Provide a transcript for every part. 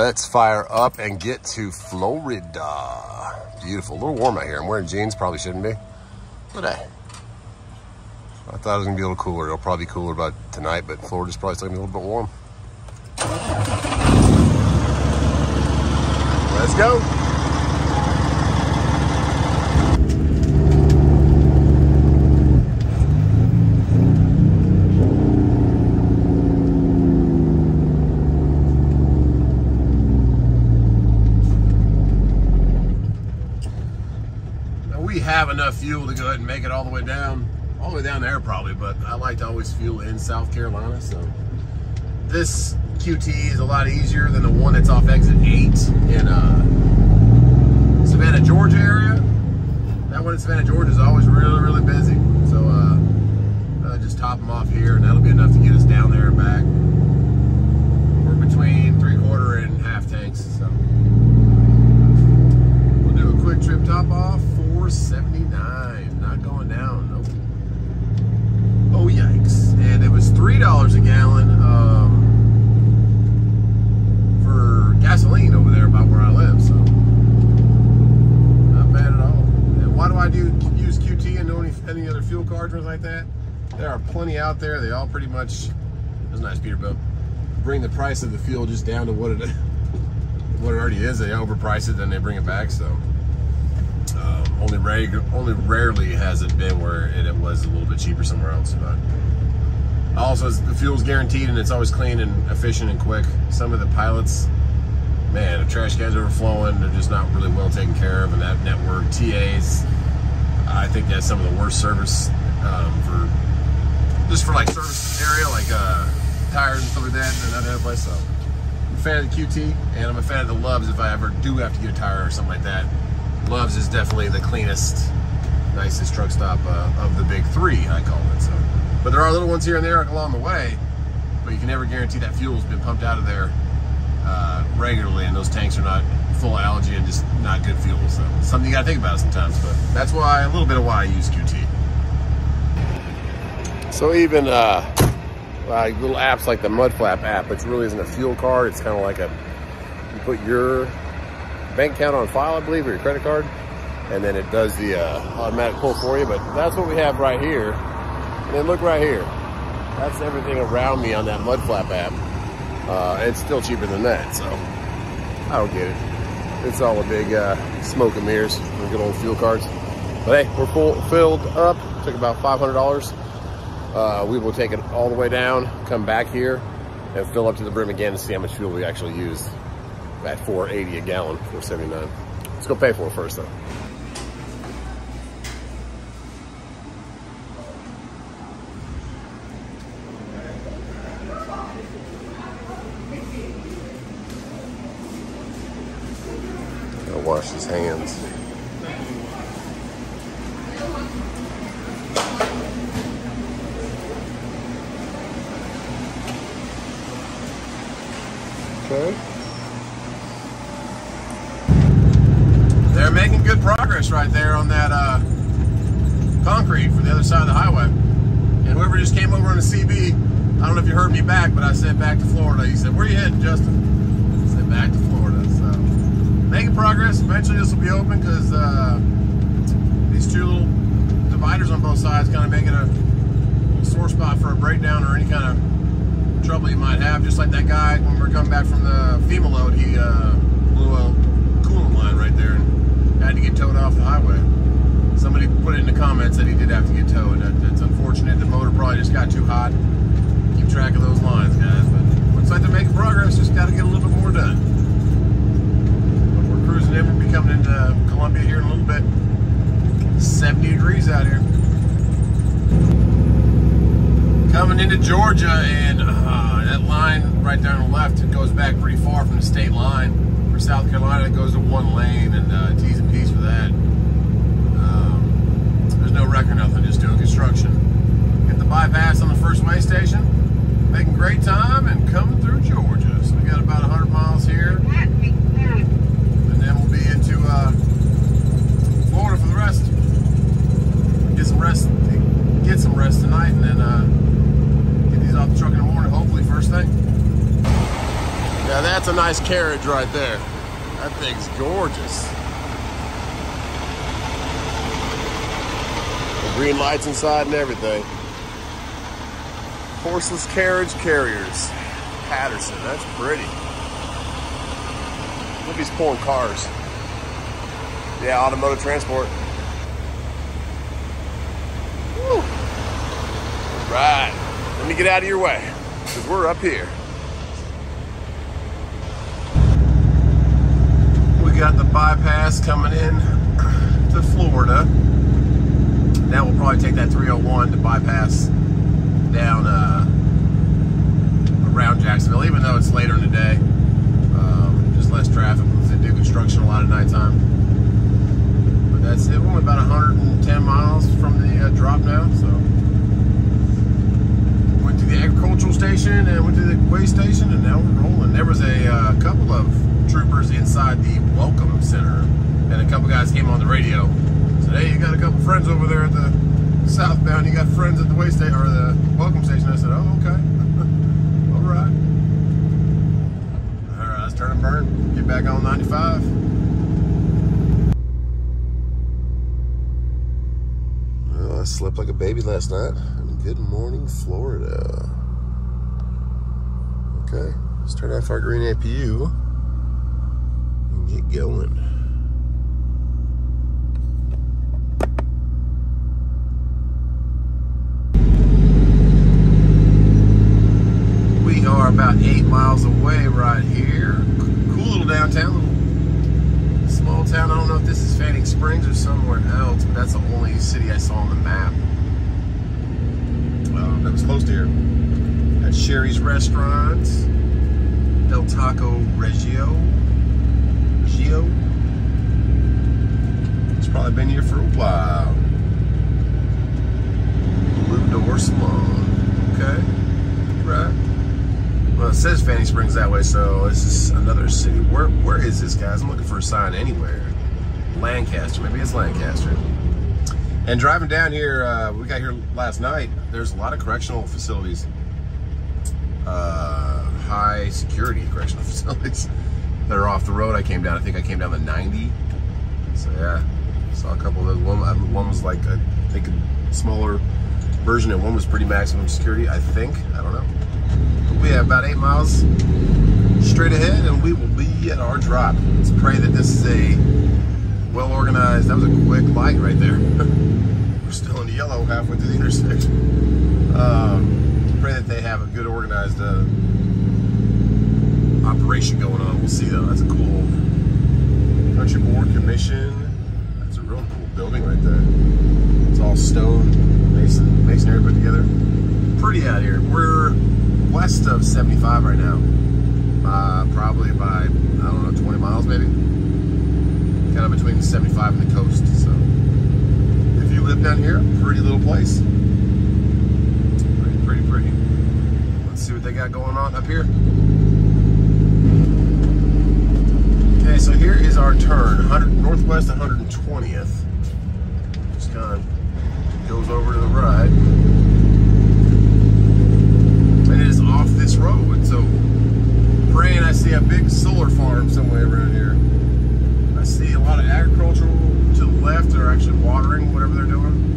Let's fire up and get to Florida. Beautiful. A little warm out here. I'm wearing jeans. Probably shouldn't be. But hey, I thought it was going to be a little cooler. It'll probably be cooler by tonight, but Florida's probably still going to be a little bit warm. Let's go. We have enough fuel to go ahead and make it all the way down there probably, but I like to always fuel in South Carolina, so this QT is a lot easier than the one that's off exit 8 in Savannah, Georgia area. That one in Savannah, Georgia is always really busy, so just top them off here and that'll be enough to get us down there and back. We're between 3/4 and half tanks, so we'll do a quick trip top off. 479, not going down. Nope. Oh yikes! And it was $3 a gallon for gasoline over there, about where I live. So not bad at all. And why do I use QT and no any other fuel cards or anything like that? There are plenty out there. They all pretty much. That's a nice Peterbilt. Bring the price of the fuel just down to what it already is. They overprice it, then they bring it back. So. Only rarely has it been where it was a little bit cheaper somewhere else. But also, the fuel's guaranteed and it's always clean and efficient and quick. Some of the pilots, man, the trash cans overflowing, they're just not really well taken care of. And that network, TAs, I think that's some of the worst service for like service area, like tires and stuff like that, and that other place. So I'm a fan of the QT and I'm a fan of the LubeZone if I ever do have to get a tire or something like that. LubeZone is definitely the cleanest, nicest truck stop of the big three, I call it. So, but there are little ones here and there along the way, but you can never guarantee that fuel's been pumped out of there regularly, and those tanks are not full of algae and just not good fuel. So something you got to think about sometimes. But that's why a little bit of why I use QT. So even like little apps like the Mudflap app, which really isn't a fuel card. It's kind of like you put your bank account on file, I believe, or your credit card, and then it does the automatic pull for you. But that's what we have right here. And then look right here, that's everything around me on that Mudflap app. It's still cheaper than that, so I don't get it. It's all a big smoke and mirrors for good old fuel cards. But hey, we're filled up. Took about $500. We will take it all the way down, come back here, and fill up to the brim again to see how much fuel we actually used. At $4.80 a gallon, $4.79. Let's go pay for it first, though. Gotta wash his hands. Okay. They're making good progress right there on that concrete for the other side of the highway. And whoever just came over on the CB, I don't know if you heard me back, but I said back to Florida. He said, "Where are you heading, Justin?" I said, "Back to Florida." So making progress. Eventually this will be open because these two little dividers on both sides kind of make it a sore spot for a breakdown or any kind of trouble you might have. Just like that guy when we were coming back from the FEMA load, he blew a coolant line right there and had to get towed off the highway. Somebody put it in the comments that he did have to get towed. That's unfortunate. The motor probably just got too hot. Keep track of those lines, guys. But looks like they're making progress. Just got to get a little bit more done. But we're cruising in. We'll be coming into Columbia here in a little bit. 70 degrees out here. Coming into Georgia, and that line right there on the left, it goes back pretty far from the state line. For South Carolina, it goes to one lane, and T's and P's for that. There's no wreck or nothing, just doing construction. Hit the bypass on the first way station, making great time, and coming through Georgia. So we got about 100 miles here, and then we'll be into Florida for the rest. Get some rest tonight, and then get these off the truck in the morning, hopefully first thing. Yeah, that's a a nice carriage right there. That thing's gorgeous. The green lights inside and everything. Horseless carriage carriers. Patterson, that's pretty. Look, he's pulling cars. Yeah, automotive transport. Woo. Right. Let me get out of your way, because we're up here. We got the bypass coming in to Florida. Now we'll probably take that 301 to bypass down around Jacksonville, even though it's later in the day. Just less traffic because they do construction a lot at nighttime. But that's it. We're only about 110 miles from the drop now, so. Went to the agricultural station and went to the way station, and now we're rolling. There was a couple of troopers inside the welcome center, and a couple guys came on the radio. Said, hey, you got a couple friends over there at the southbound, you got friends at the way station or the welcome station. I said, oh, okay. All right. All right, let's turn and burn. Get back on 95. Well, I slept like a baby last night. Good morning, Florida. Okay, let's turn off our green APU and get going. We are about 8 miles away right here. Cool little downtown, little small town. I don't know if this is Fanning Springs or somewhere else, but that's the only city I saw on the map. That was close to here. Got Sherry's Restaurant, El Taco Reggio. It's probably been here for a while. Blue Door Salon. Okay, right. Well, it says Fanning Springs that way, so this is another city. Where is this, guys? I'm looking for a sign anywhere. Lancaster, maybe it's Lancaster. And driving down here, we got here last night, there's a lot of correctional facilities, high security correctional facilities that are off the road. I think I came down the 90. So yeah, saw a couple of those. One was like, I think a smaller version, and one was pretty maximum security, I think. I don't know. But we have about 8 miles straight ahead, and we will be at our drop. Let's pray that this is a well-organized. That was a quick light right there. We're still in the yellow halfway through the intersection. Pray that they have a good organized operation going on. We'll see though. That's a cool Country Board Commission. That's a real cool building right there. It's all stone, masonry put together. Pretty out here. We're west of 75 right now. Probably by, I don't know, 20 miles maybe. Kind of between the 75 and the coast. So if you live down here, pretty little place. Pretty. Let's see what they got going on up here. Okay, so here is our turn, northwest 120th. Just kind of goes over to the right. And it is off this road, so praying I see a big solar farm somewhere around here. I see a lot of agricultural to the left that are actually watering whatever they're doing.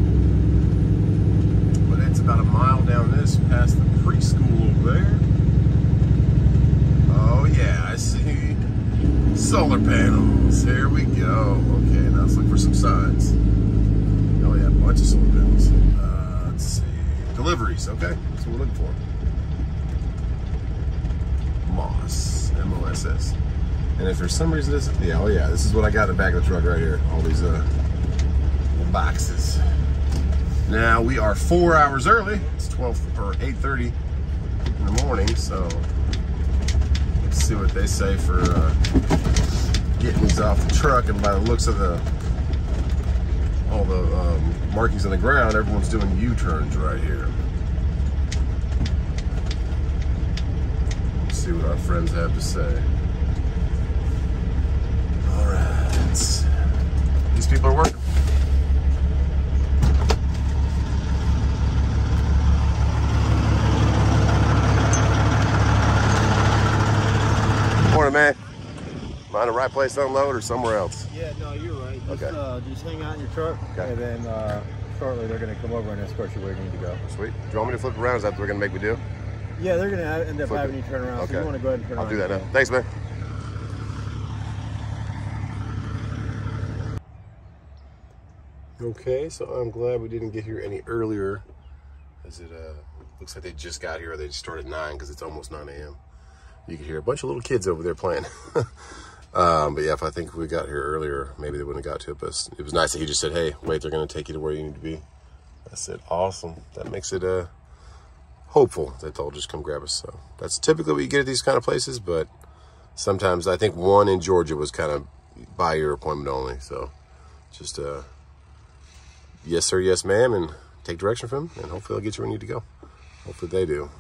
But it's about a mile down this past the preschool over there. Oh yeah, I see solar panels. Here we go. Okay, now let's look for some signs. Oh yeah, a bunch of solar panels. Let's see. Deliveries, okay. That's what we're looking for. Moss, M-O-S-S. And if there's some reason this, yeah, oh yeah, this is what I got in the back of the truck right here. All these boxes. Now we are 4 hours early. It's 8:30 in the morning, so let's see what they say for getting these off the truck. And by the looks of all the markings on the ground, everyone's doing U-turns right here. Let's see what our friends have to say. All right, these people are working. Morning, Find the right place to unload or somewhere else? Yeah, no, you're right. Just, Okay. Just hang out in your truck, Okay. and then shortly they're going to come over and escort you where you need to go. Sweet. Do you want me to flip around? Is that what they're going to make me do? Yeah, they're going to end up Flip having it. you turn around, Okay. so you want to go ahead and turn around. I'll do that now. Thanks, man. Okay, so I'm glad we didn't get here any earlier, as it looks like they just got here, or they just started at 9 because it's almost 9 a.m. You can hear a bunch of little kids over there playing. But yeah, if I think we got here earlier, maybe they wouldn't have got to it. But it was nice that he just said, hey, wait, they're going to take you to where you need to be. I said, awesome. That makes it hopeful that they'll just come grab us. So that's typically what you get at these kind of places, but sometimes I think one in Georgia was kind of by your appointment only. So just yes sir, yes ma'am, and take direction from them, and hopefully they'll get you where you need to go. Hopefully they do.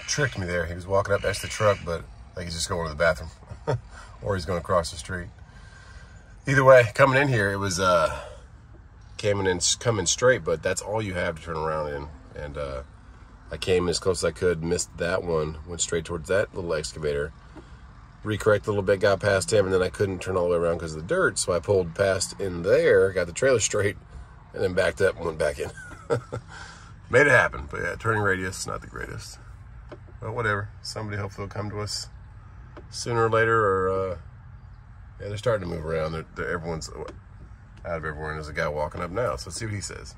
Tricked me there. He was walking up next to the truck, but I think he's just going to the bathroom or he's going to cross the street. Either way, coming in here, it was coming straight, but that's all you have to turn around in. And I came as close as I could, missed that one, went straight towards that little excavator, recorrected a little bit, got past him, and then I couldn't turn all the way around because of the dirt, so I pulled past in there, got the trailer straight, and then backed up and went back in. Made it happen. But yeah, turning radius, not the greatest. But whatever. Somebody hopefully will come to us sooner or later, or yeah, they're starting to move around. Everyone's out of everywhere, and there's a guy walking up now, so let's see what he says.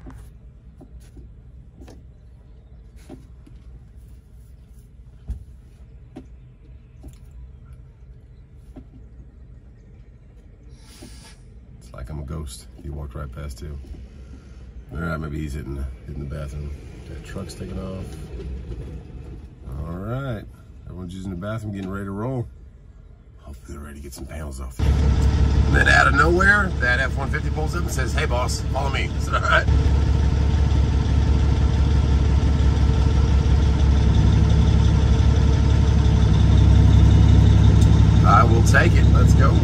It's like I'm a ghost. He walked right past too. All right, maybe he's hitting the bathroom. That truck's taking off. All right, everyone's using the bathroom, getting ready to roll. Hopefully they're ready to get some panels off. And then out of nowhere, that F-150 pulls up and says, hey boss, follow me. I said, all right. I will take it. Let's go.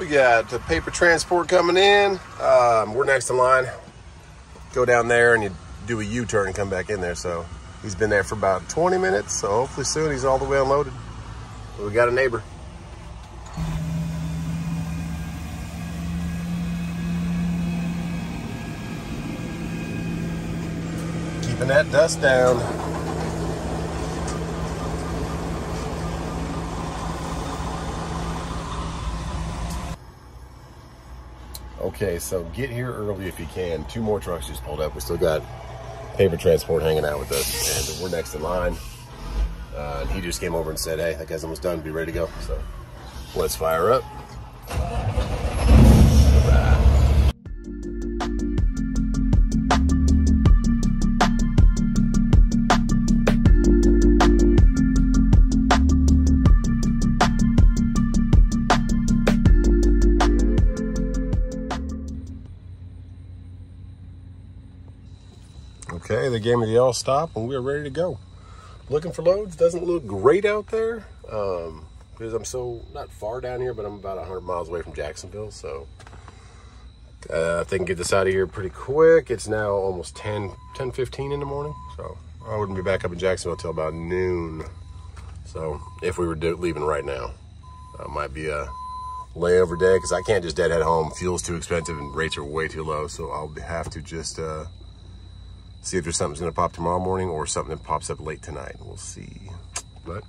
We got the paper transport coming in. We're next in line. Go down there and you do a U-turn and come back in there. So he's been there for about 20 minutes. So hopefully soon he's all the way unloaded. But we got a neighbor. Keeping that dust down. Okay, so get here early if you can. 2 more trucks just pulled up. We still got paper transport hanging out with us, and we're next in line. And he just came over and said, hey, that guy's almost done, be ready to go. So let's fire up. Okay, they gave me the all stop and we are ready to go. Looking for loads. Doesn't look great out there because I'm so not far down here, but I'm about 100 miles away from Jacksonville. So if they can get this out of here pretty quick. It's now almost 10:15 in the morning. So I wouldn't be back up in Jacksonville till about noon. So if we were leaving right now, might be a layover day because I can't just deadhead home. Fuel's too expensive and rates are way too low. So I'll have to just see if there's something's gonna pop tomorrow morning or something that pops up late tonight. We'll see. But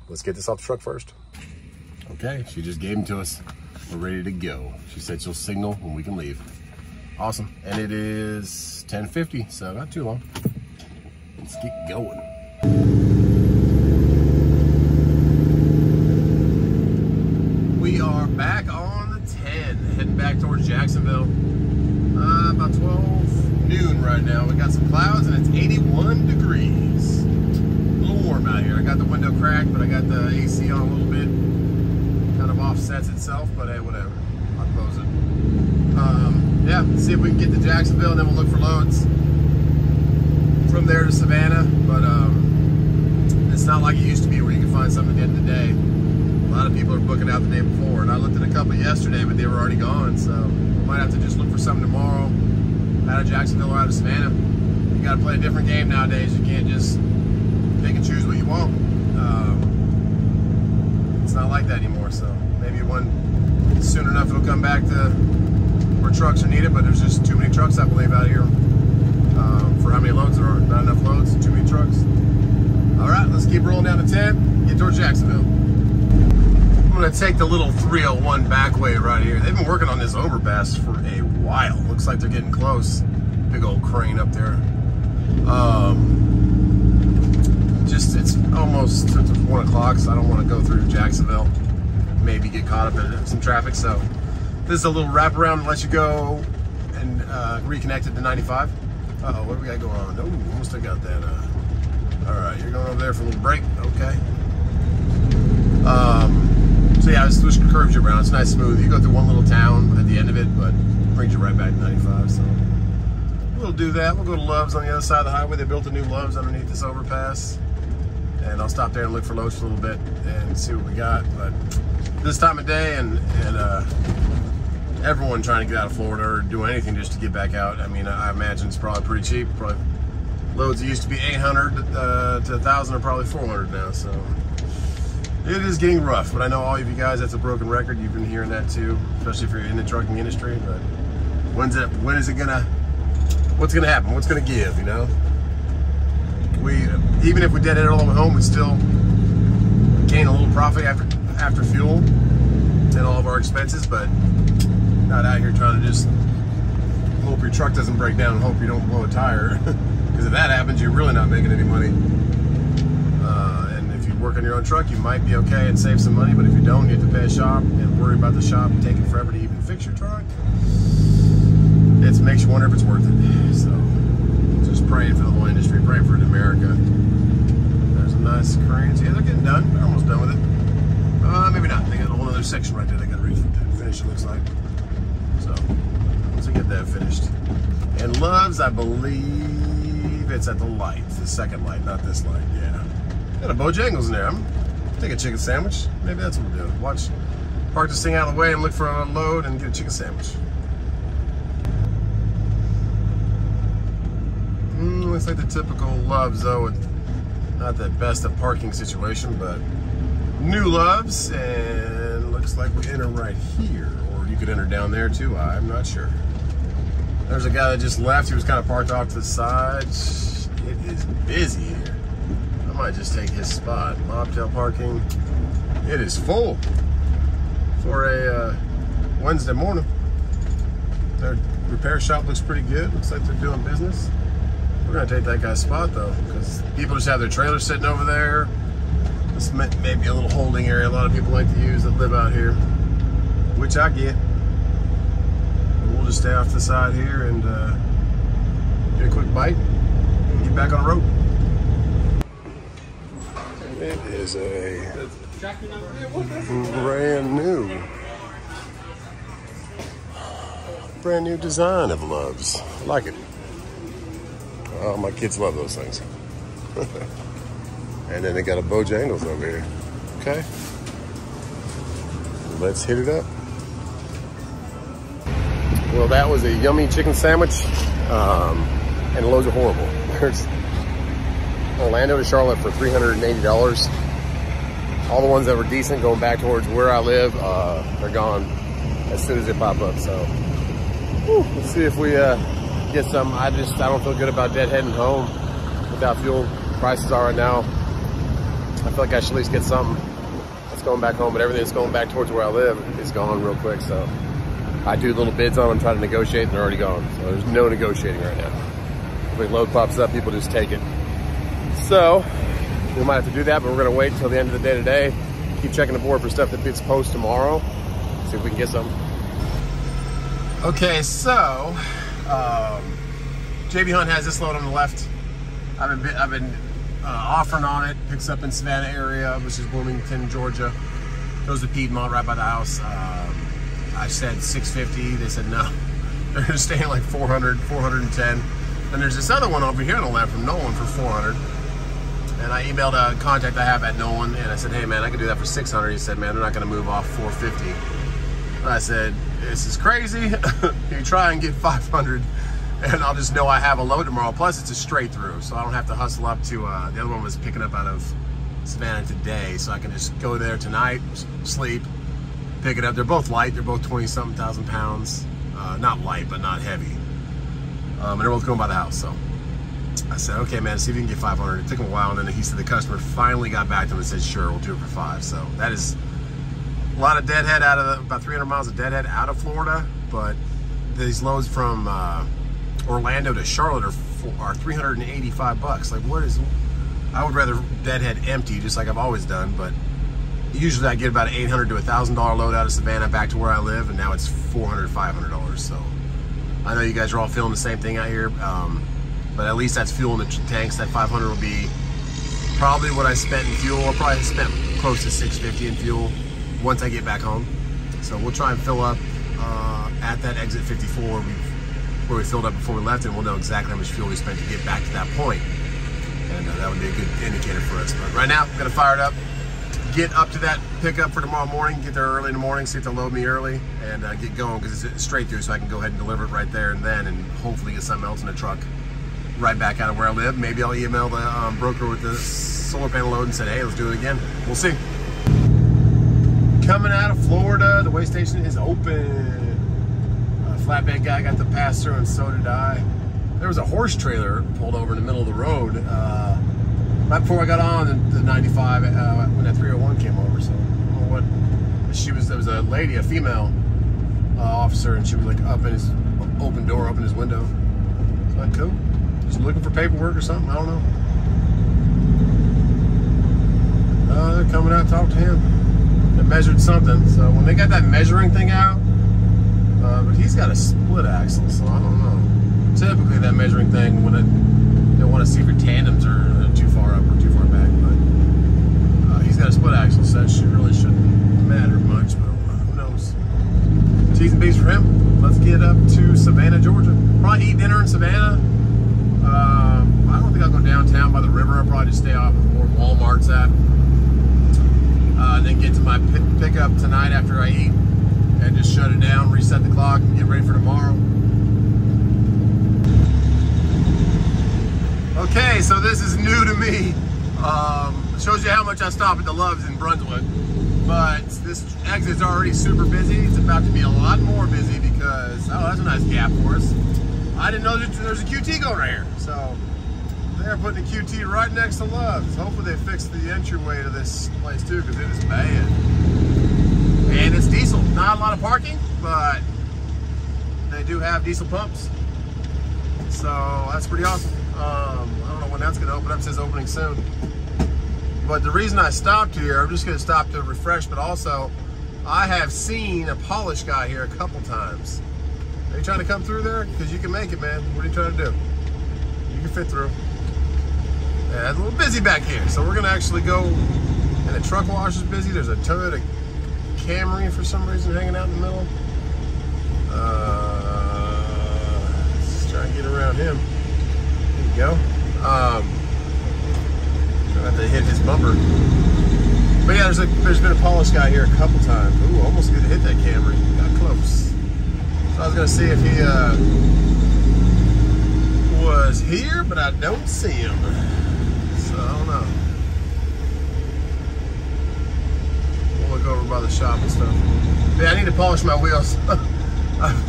let's get this off the truck first. Okay, she just gave them to us. We're ready to go. She said she'll signal when we can leave. Awesome. And it is 10:50, so not too long. Let's get going. We are back on the 10, heading back towards Jacksonville. About 12 noon right now. We got some clouds and it's 81 degrees. A little warm out here. I got the window cracked, but I got the AC on a little bit. Kind of offsets itself, but hey, whatever. I'll close it. Yeah, see if we can get to Jacksonville and then we'll look for loads from there to Savannah. But it's not like it used to be where you can find something at the end of the day. A lot of people are booking out the day before, and I looked at a couple yesterday, but they were already gone, so we might have to just look for something tomorrow out of Jacksonville or out of Savannah. You gotta play a different game nowadays. You can't just pick and choose what you want. It's not like that anymore, so maybe soon enough it'll come back to where trucks are needed, but there's just too many trucks, I believe, out here for how many loads there are. Not enough loads, too many trucks. All right, let's keep rolling down to 10, get towards Jacksonville. I'm gonna take the little 301 back way right here. They've been working on this overpass for a while. Looks like they're getting close. Big old crane up there. It's almost 1 o'clock, so I don't want to go through Jacksonville. Maybe get caught up in some traffic. So this is a little wraparound to let you go and reconnect it to 95. Uh-oh, what do we got going on? Oh, almost still got that. All right, you're going over there for a little break. Okay. So yeah, it's switch curves you around. It's nice smooth. You go through one little town at the end of it, but it brings you right back to 95. So we'll do that. We'll go to Love's on the other side of the highway. They built a new Love's underneath this overpass. And I'll stop there and look for loads for a little bit and see what we got. But this time of day and everyone trying to get out of Florida or do anything just to get back out. I mean, I imagine it's probably pretty cheap. Probably loads that used to be 800 to 1,000 are probably 400 now. So it is getting rough, but I know all of you guys, that's a broken record. You've been hearing that too, especially if you're in the trucking industry. But what's gonna happen? What's gonna give, you know? Even if we did it all the way home, we'd still gain a little profit after fuel and all of our expenses, but not out here trying to just hope your truck doesn't break down and hope you don't blow a tire. Because if that happens, you're really not making any money. Work on your own truck, you might be okay and save some money, but if you don't, you have to pay a shop and worry about the shop and take it forever to even fix your truck. It makes you wonder if it's worth it. So just praying for the whole industry, praying for it in America. There's a nice crane. Yeah, they're getting done. They're almost done with it. Maybe not. They got a whole other section right there they got to finish, it looks like. So once we get that finished. And Love's, I believe it's at the light, the second light, not this light. Yeah. Got a Bojangles in there. I'm take a chicken sandwich. Maybe that's what we'll do. Watch park this thing out of the way and look for an unload and get a chicken sandwich. Looks like the typical LubeZone, not the best of parking situation, but new Loves, and looks like we enter right here, or you could enter down there too. I'm not sure. There's a guy that just left. He was kind of parked off to the side. It is busy here. I might just take his spot. Bobtail parking. It is full for a Wednesday morning. Their repair shop looks pretty good. Looks like they're doing business. We're gonna take that guy's spot though, because people just have their trailer sitting over there. This may be a little holding area a lot of people like to use that live out here, which I get. We'll just stay off to the side here and get a quick bite and get back on the road. It is a brand new design of Loves. I like it. Oh, my kids love those things. And then they got a Bojangles over here. Okay. Let's hit it up. Well, that was a yummy chicken sandwich, and loads of horrible. There's Orlando to Charlotte for $380. All the ones that were decent going back towards where I live, they're gone as soon as they pop up. So, let's see if we get some. I don't feel good about deadheading home without fuel prices are right now. I feel like I should at least get something that's going back home, but everything that's going back towards where I live is gone real quick. So I do little bids on them, try to negotiate, and they're already gone. So there's no negotiating right now. If a load pops up, people just take it. So we might have to do that, but we're gonna wait until the end of the day today. Keep checking the board for stuff that gets posted tomorrow. See if we can get something. Okay, so JB Hunt has this load on the left. I've been offering on it. Picks up in Savannah area, which is Bloomington, Georgia. Goes to Piedmont right by the house. I said $650. They said no. They're staying like $400, $410. And there's this other one over here on the left from Nolan for $400. And I emailed a contact I have at Nolan, and I said, hey man, I can do that for $600. He said, man, they're not gonna move off $450. And I said, this is crazy. You try and get $500, and I'll just know I have a load tomorrow. Plus, it's a straight through, so I don't have to hustle up to, the other one was picking up out of Savannah today, so I can just go there tonight, sleep, pick it up. They're both light. They're both 20-something thousand pounds. Not light, but not heavy. And they're both going by the house, so I said, okay, man, see if you can get 500. It took him a while, and then he said the customer finally got back to him and said, sure, we'll do it for 5. So that is a lot of deadhead out of about 300 miles of deadhead out of Florida, but these loads from Orlando to Charlotte are $385. Like, what is? I would rather deadhead empty, just like I've always done, but usually I get about an $800 to $1,000 load out of Savannah back to where I live, and now it's $400, $500. So I know you guys are all feeling the same thing out here, but at least that's fuel in the tanks. That 500 will be probably what I spent in fuel. I'll probably spent close to $650 in fuel once I get back home. So we'll try and fill up at that exit 54 where we filled up before we left, and we'll know exactly how much fuel we spent to get back to that point. And that would be a good indicator for us. But right now, I'm gonna fire it up, get up to that pickup for tomorrow morning, get there early in the morning, see if they'll load me early, and get going, because it's straight through, so I can go ahead and deliver it right there and then, and hopefully get something else in the truck right back out of where I live. Maybe I'll email the broker with the solar panel load and say, hey, let's do it again. We'll see. Coming out of Florida, the weigh station is open. Flatbed guy got the pass through, and so did I. There was a horse trailer pulled over in the middle of the road right before I got on the 95 when that 301 came over. So I don't know what she was. There was a lady, a female officer, and she was like up in his open door, open his window. So like, cool. Just looking for paperwork or something. I don't know. They're coming out to talk to him. They measured something. So when they got that measuring thing out, but he's got a split axle, so I don't know. Typically that measuring thing, when they want to see if your tandems are too far up or too far back, but he's got a split axle, so that really shouldn't matter much, but who knows. T's and B's for him. Let's get up to Savannah, Georgia. Probably eat dinner in Savannah. I don't think I'll go downtown by the river. I'll probably just stay off where Walmart's at. Then get to my pickup tonight after I eat and just shut it down, reset the clock, and get ready for tomorrow. Okay, so this is new to me. Shows you how much I stop at the Loves in Brunswick. But this exit's already super busy. It's about to be a lot more busy because, oh, that's a nice gap for us. I didn't know there's a QT going right here. So they're putting a QT right next to Loves. Hopefully they fix the entryway to this place too, because it is bad. And it's diesel. Not a lot of parking, but they do have diesel pumps. So that's pretty awesome. I don't know when that's going to open up. It says opening soon. But the reason I stopped here, I'm just going to stop to refresh, but also I have seen a polish guy here a couple times. Are you trying to come through there? Because you can make it, man. What are you trying to do? You can fit through. Yeah, it's a little busy back here. So we're going to actually go, and the truck wash is busy. There's a Toyota Camry for some reason hanging out in the middle. Let's try and get around him. There you go. Trying not to hit his bumper. But yeah, there's been a polish guy here a couple times. Ooh, almost gonna hit that Camry. Got close. So I was gonna see if he was here, but I don't see him. So I don't know. We'll look over by the shop and stuff. But yeah, I need to polish my wheels. I've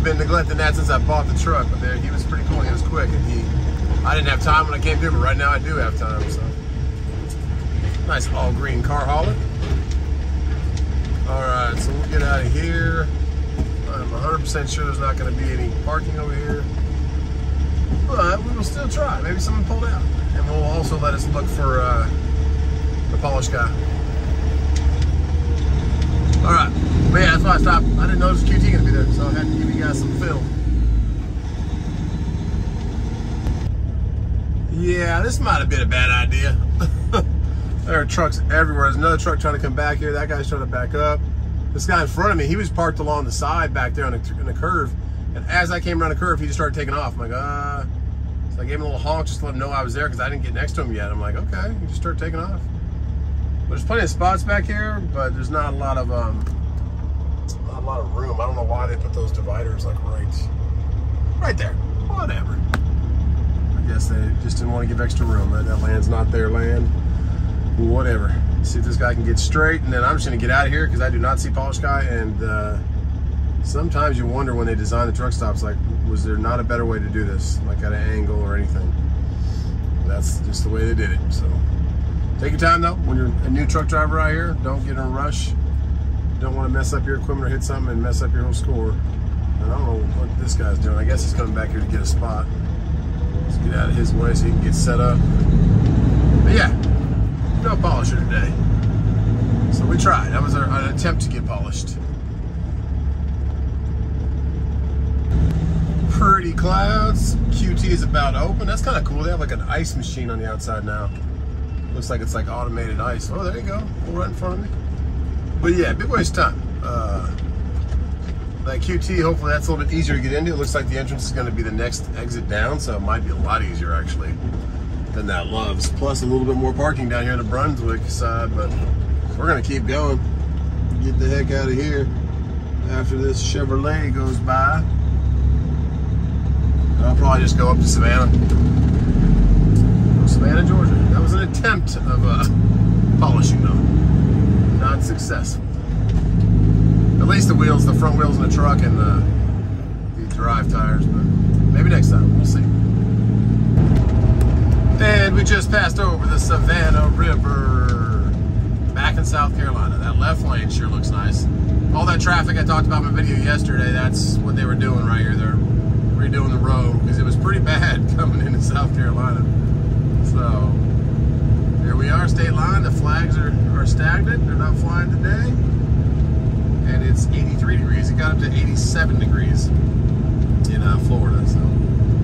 been neglecting that since I bought the truck, but there, he was pretty cool. He was quick, and I didn't have time when I came through, but right now I do have time. So nice all green car hauler. All right, so we'll get out of here. I'm 100% sure there's not going to be any parking over here, but we will still try. Maybe someone pulled out, and we'll also let us look for the polish guy. All right, but yeah, that's why I stopped. I didn't know there was QT gonna be there, so I had to give you guys some film. Yeah, this might have been a bad idea. There are trucks everywhere. There's another truck trying to come back here. That guy's trying to back up. This guy in front of me, he was parked along the side back there in the curve, and as I came around the curve, he just started taking off. I'm like, so I gave him a little honk just to let him know I was there because I didn't get next to him yet. I'm like, okay, he just started taking off. There's plenty of spots back here, but there's not a lot of room. I don't know why they put those dividers like right there. Whatever. I guess they just didn't want to give extra room. That land's not their land. Whatever. See if this guy can get straight, and then I'm just gonna get out of here because I do not see polish guy. And sometimes you wonder when they design the truck stops, like, was there not a better way to do this, like at an angle or anything? That's just the way they did it. So. Take your time though. When you're a new truck driver out here, don't get in a rush. Don't want to mess up your equipment or hit something and mess up your whole score. And I don't know what this guy's doing. I guess he's coming back here to get a spot. Let's get out of his way so he can get set up. But yeah, no polisher today. So we tried. That was an attempt to get polished. Pretty clouds. QT is about to open. That's kind of cool. They have like an ice machine on the outside now. Looks like it's like automated ice. Oh, there you go. Right in front of me. But yeah, big waste of time. That QT, hopefully that's a little bit easier to get into. It looks like the entrance is going to be the next exit down, so it might be a lot easier actually than that Loves. Plus a little bit more parking down here on the Brunswick side, but we're going to keep going. Get the heck out of here after this Chevrolet goes by. I'll probably just go up to Savannah. Savannah, Georgia. That was an attempt of polishing though. Not successful. At least the wheels, the front wheels in the truck and the drive tires, but maybe next time, we'll see. And we just passed over the Savannah River back in South Carolina. That left lane sure looks nice. All that traffic I talked about in my video yesterday, that's what they were doing right here. They're redoing the road because it was pretty bad coming into South Carolina. So here we are, state line. The flags are stagnant. They're not flying today. And it's 83 degrees. It got up to 87 degrees in Florida. So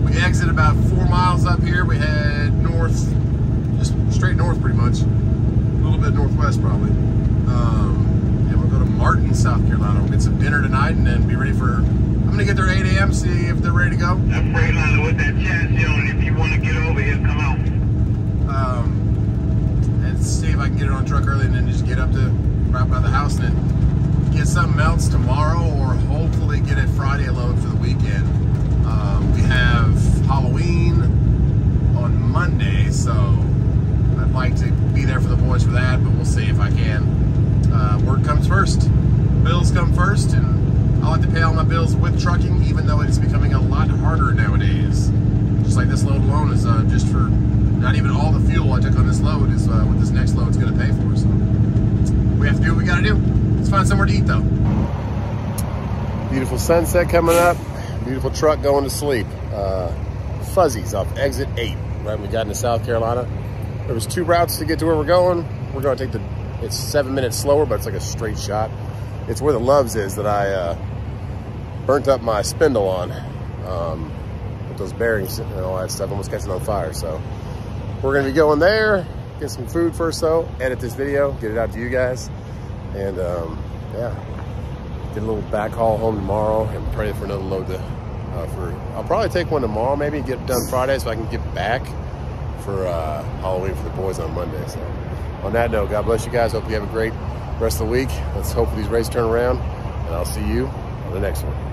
we exit about 4 miles up here. We head north, just straight north pretty much. A little bit northwest probably. And we'll go to Martin, South Carolina. We'll get some dinner tonight and then be ready for, I'm going to get there 8 a.m., see if they're ready to go. That Freightliner with that chassis on it, if you want to get over here, come on. And see if I can get it on truck and then just get up to right by the house and then get something else tomorrow, or hopefully get a Friday load for the weekend. We have Halloween on Monday, so I'd like to be there for the boys for that, but we'll see if I can. Work comes first. Bills come first, and I like to pay all my bills with trucking, even though it's becoming a lot harder nowadays. Just like this load alone is just for not even all the fuel I took on this load is what this next load's going to pay for. So we have to do what we got to do. Let's find somewhere to eat, though. Beautiful sunset coming up. Beautiful truck going to sleep. Fuzzies off exit 8. Right when we got into South Carolina. There was 2 routes to get to where we're going. We're going to take it's 7 minutes slower, but it's like a straight shot. It's where the Loves is that I burnt up my spindle on. With those bearings and all that stuff, almost catching on fire. So we're going to be going there, get some food first though, edit this video, get it out to you guys. And yeah, get a little back haul home tomorrow and pray for another load to, I'll probably take one tomorrow, maybe get it done Friday so I can get back for Halloween for the boys on Monday. So on that note, God bless you guys. Hope you have a great rest of the week. Let's hope these races turn around, and I'll see you on the next one.